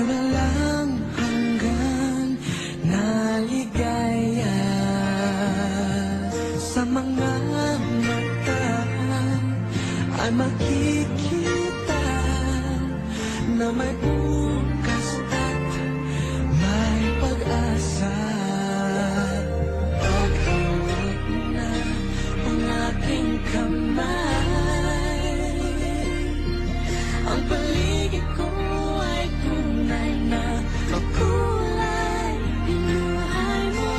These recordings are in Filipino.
walang hanggan na ligaya sa mga mata ay makikita na may bukas at may pag-asa. Paghawak na ang aking kamay, ang paligid ko ay tunay na makulay. Binuhay mo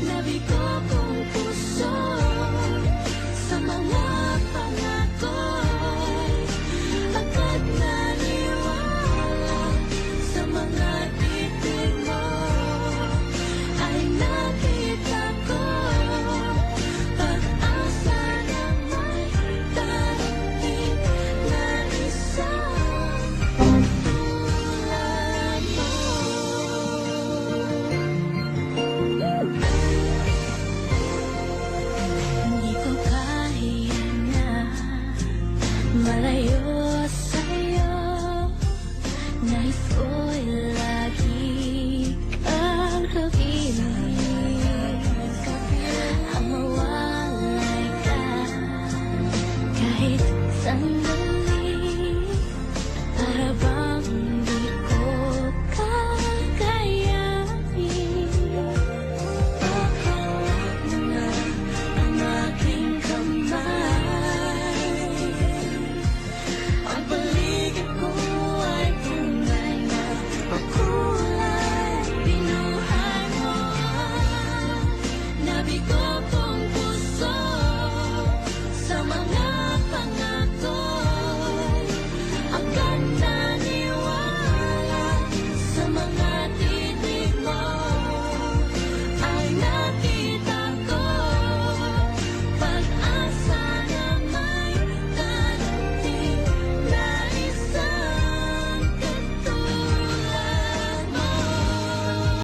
nabigo kong puso sa mga pangako. Agad naniwala sa mga titig mo, ay nakita ko pag-asa na may darating na isang tulad mo. Hindi ko kaya na malayo